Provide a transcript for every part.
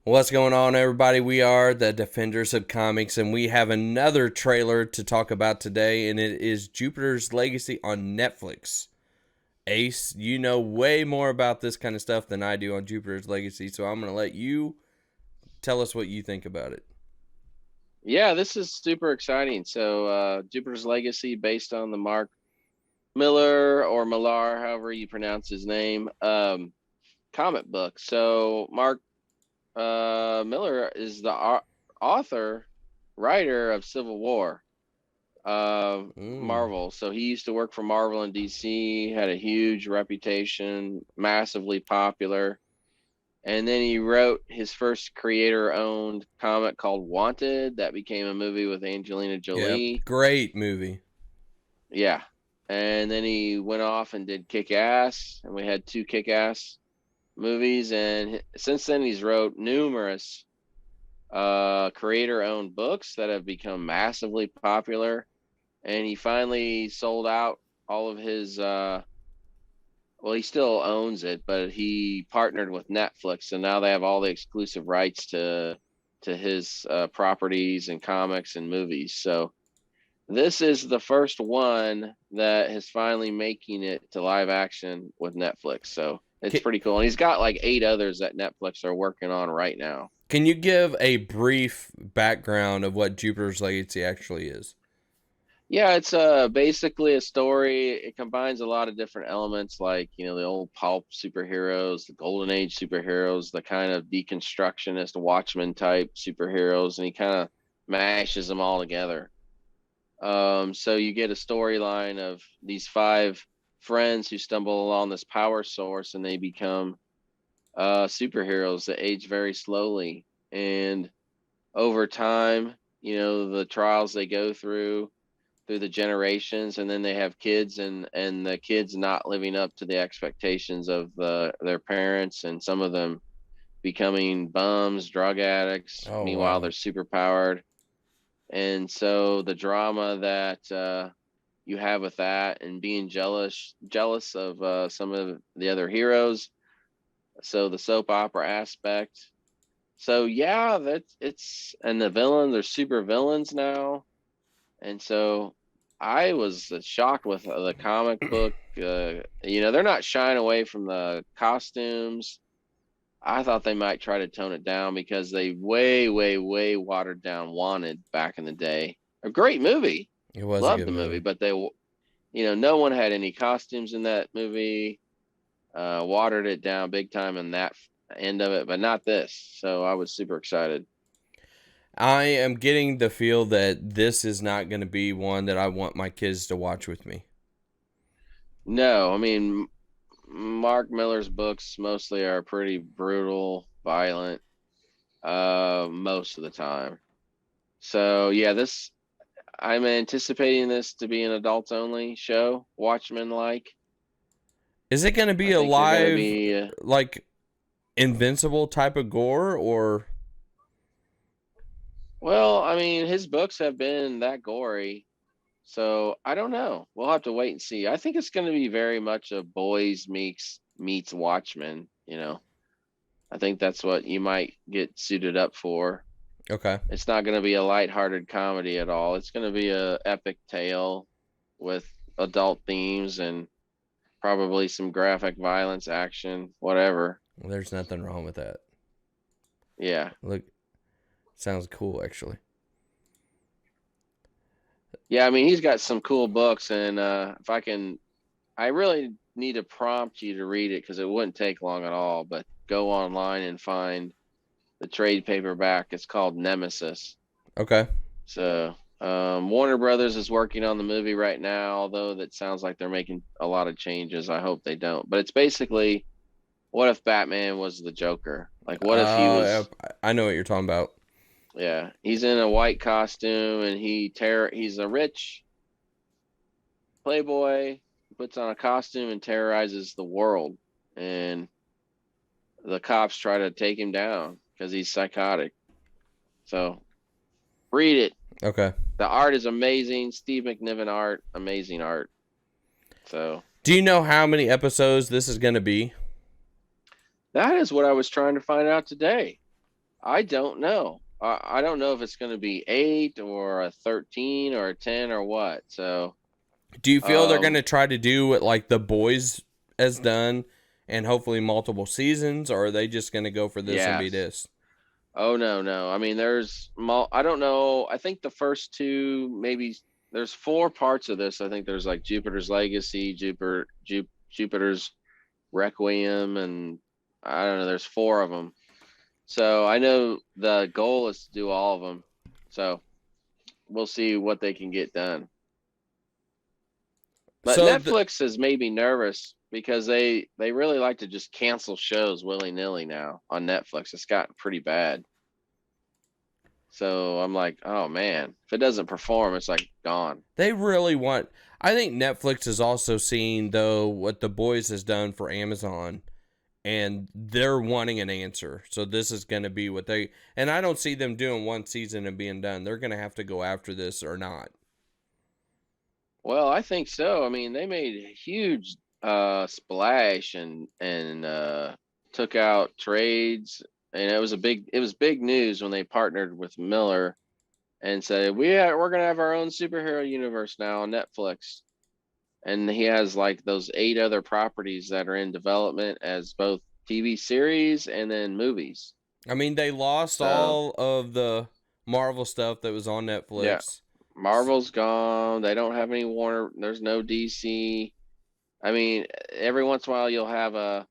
What's going on, everybody? We are the Defenders of Comics, and we have another trailer to talk about today, and it is Jupiter's Legacy on Netflix. Ace, you know way more about this kind of stuff than I do on Jupiter's Legacy, so I'm going to let you tell us what you think about it. Yeah, this is super exciting. Jupiter's Legacy, based on the Mark Miller or Millar, however you pronounce his name, comic book. So Mark Miller is the author, writer of Civil War, Mm. Marvel. So he used to work for Marvel and DC, had a huge reputation, massively popular. And then he wrote his first creator-owned comic called Wanted that became a movie with Angelina Yep, Jolie. great movie. Yeah. And then he went off and did Kick Ass, and we had two Kick Ass movies. And since then, he's wrote numerous creator-owned books that have become massively popular. And he finally sold out all of his. Well, he still owns it, but he partnered with Netflix, and now they have all the exclusive rights to his properties and comics and movies. So this is the first one that is finally making it to live action with Netflix. So it's Can, pretty cool. And he's got like 8 others that Netflix are working on right now. can you give a brief background of what Jupiter's Legacy actually is? Yeah, it's basically a story. It combines a lot of different elements like, the old pulp superheroes, the golden age superheroes, the kind of deconstructionist Watchmen type superheroes, and he kind of mashes them all together. So you get a storyline of these five friends who stumble along this power source and they become superheroes that age very slowly. And over time, the trials they go through the generations, and then they have kids, and the kids not living up to the expectations of their parents, and some of them becoming bums, drug addicts. Oh, Meanwhile, wow. they're super powered. And so the drama that you have with that, and being jealous of some of the other heroes. So the soap opera aspect. So yeah, and the villains are super villains now. And so I was shocked with the comic book. They're not shying away from the costumes. I thought they might try to tone it down because they way, way, way watered down Wanted back in the day. A great movie. It was a Loved good the movie, movie. but no one had any costumes in that movie. Watered it down big time in that end of it, but not this. So I was super excited. I am getting the feel that this is not going to be one that I want my kids to watch with me. No, I mean, Mark Miller's books mostly are pretty brutal, violent, most of the time. So yeah, this I'm anticipating this to be an adults only show, Watchmen like. Is it going to be I a think they're going to live, be like, Invincible type of gore, or well, I mean, his books have been that gory. So I don't know. We'll have to wait and see. I think it's going to be very much a boys meets Watchmen. I think that's what you might get suited up for. okay? It's not going to be a lighthearted comedy at all. It's going to be a epic tale with adult themes and probably some graphic violence, action, whatever. Well, there's nothing wrong with that. Yeah. Look, sounds cool actually. Yeah, I mean, he's got some cool books, and if I really need to prompt you to read it because it wouldn't take long at all, but go online and find the trade paperback. It's called Nemesis. Okay. So Warner Brothers is working on the movie right now, although that sounds like they're making a lot of changes. I hope they don't. But it's basically, what if Batman was the Joker? Like, what if he Yeah, was? I know what you're talking about. Yeah, he's in a white costume and he's a rich playboy, puts on a costume and terrorizes the world. And the cops try to take him down because he's psychotic. So read it. Okay. The art is amazing. Steve McNiven art, amazing art. So Do you know how many episodes this is going to be? that is what I was trying to find out today. I don't know. I don't know if it's going to be 8 or a 13 or a 10 or what. So, Do you feel they're going um, to try to do what like The Boys has done and hopefully multiple seasons, or are they just going to go for this and be yes. this? Oh no, no. I mean, I don't know. I think the first two, maybe there's four parts of this. I think there's like Jupiter's Legacy, Jupiter's Requiem, and I don't know. There's four of them. So I know the goal is to do all of them. So we'll see what they can get done. But So Netflix has made me nervous because they really like to just cancel shows willy nilly now on Netflix. It's gotten pretty bad. So I'm like, oh man, if it doesn't perform, it's like gone. they really want. I think Netflix is also seeing though what The Boys has done for Amazon, and they're wanting an answer. So this is going to be what they. And I don't see them doing one season and being done. They're going to have to go after this or not. Well, I think so. I mean, they made a huge splash and took out trades, and it was big news when they partnered with Miller and said we're gonna have our own superhero universe now on Netflix. And he has like those 8 other properties that are in development as both TV series and then movies. I mean, they lost So all of the Marvel stuff that was on yeah, Netflix. Marvel's gone. They don't have any Warner. There's no DC. I mean, every once in a while you'll have a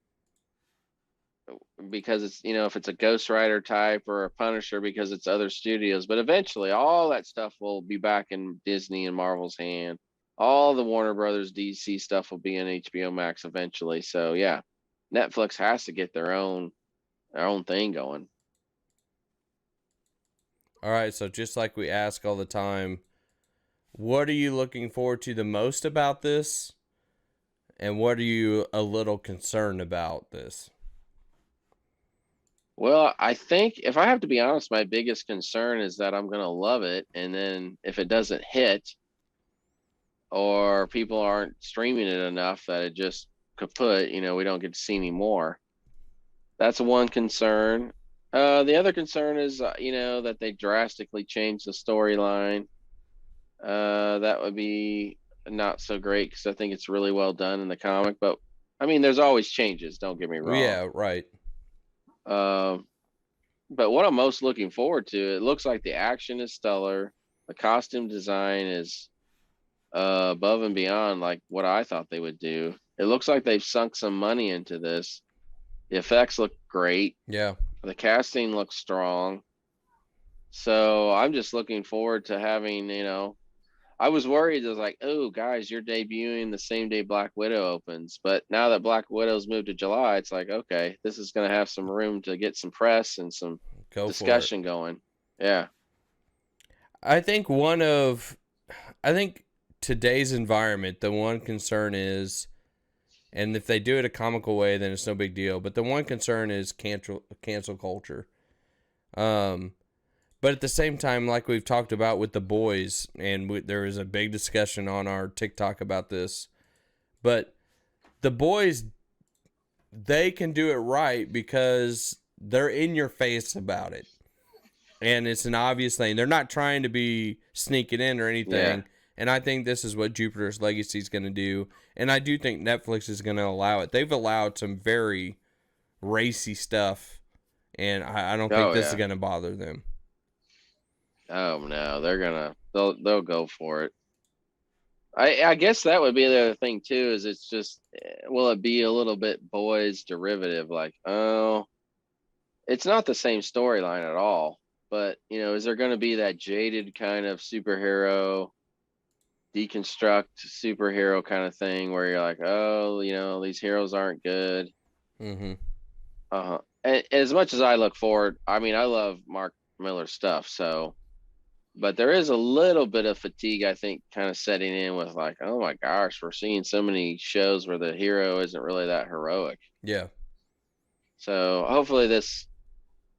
because it's if it's a Ghost Rider type or a Punisher because it's other studios, but eventually all that stuff will be back in Disney and Marvel's hand. All the Warner Brothers DC stuff will be in HBO Max eventually. So yeah, Netflix has to get their own thing going. All right, so just like we ask all the time, what are you looking forward to the most about this? And what are you a little concerned about this? Well, I think if I have to be honest, my biggest concern is that I'm gonna love it, and then if it doesn't hit or people aren't streaming it enough that it just kaput, we don't get to see any more. That's one concern. The other concern is, that they drastically changed the storyline. That would be not so great because I think it's really well done in the comic. But I mean, there's always changes. Don't get me wrong. Yeah, right. Um, but what I'm most looking forward to, it looks like the action is stellar. The costume design is above and beyond like what I thought they would do. It looks like they've sunk some money into this. The effects look great. Yeah. The casting looks strong. So I'm just looking forward to having, I was worried. I was like, oh, guys, you're debuting the same day Black Widow opens. But now that Black Widow's moved to July, it's like, okay, this is going to have some room to get some press and some Go for it. discussion going. Yeah. I think I think today's environment, the one concern is, and if they do it a comical way, then it's no big deal. But the one concern is cancel culture. Um, but at the same time, like we've talked about with The Boys, and there was a big discussion on our TikTok about this. But The Boys, they can do it right because they're in your face about it, and it's an obvious thing. They're not trying to be sneaking in or Yeah. anything. And I think this is what Jupiter's Legacy is going to do. And I do think Netflix is going to allow it. They've allowed some very racy stuff, and I don't think Oh, this is yeah. going to bother them. Oh, no. They'll go for it. I guess that would be the other thing too. Is it's just will it be a little bit boys derivative? Like, oh, it's not the same storyline at all. But is there going to be that jaded kind of superhero deconstruct superhero kind of thing where you're like, oh, these heroes aren't good. Mm-hmm. And as much as I look forward, I mean, I love Mark Miller stuff, so but there is a little bit of fatigue, I think, kind of setting in with like, oh my gosh, we're seeing so many shows where the hero isn't really that heroic. Yeah. So hopefully this,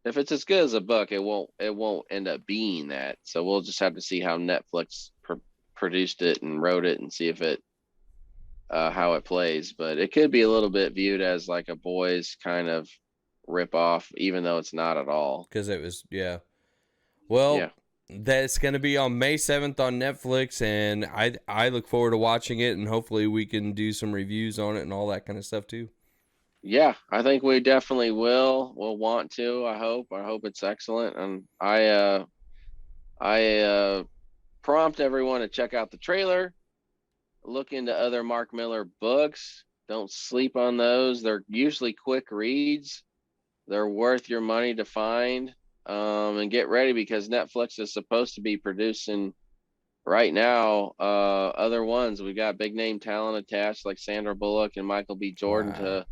if it's as good as a book, it won't end up being that. So we'll just have to see how Netflix produced it and wrote it and see if it how it plays. But it could be a little bit viewed as like a boys kind of rip off, even though it's not at all. Because it was, yeah. Yeah. Well, that's going to be on May 7th on Netflix, and I look forward to watching it, and hopefully we can do some reviews on it and all that kind of stuff too. Yeah, I think we definitely will. We'll want to. I hope. I hope it's excellent. And I prompt everyone to check out the trailer, look into other Mark Miller books. Don't sleep on those. They're usually quick reads. They're worth your money to find. And get ready because Netflix is supposed to be producing right now other ones. We got big name talent attached like Sandra Bullock and Michael B. Jordan Wow. to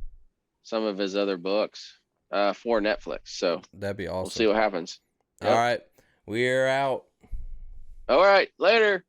some of his other books for Netflix. So That'd be we'll see awesome. what happens. All Yep. right. We're out. All right. Later.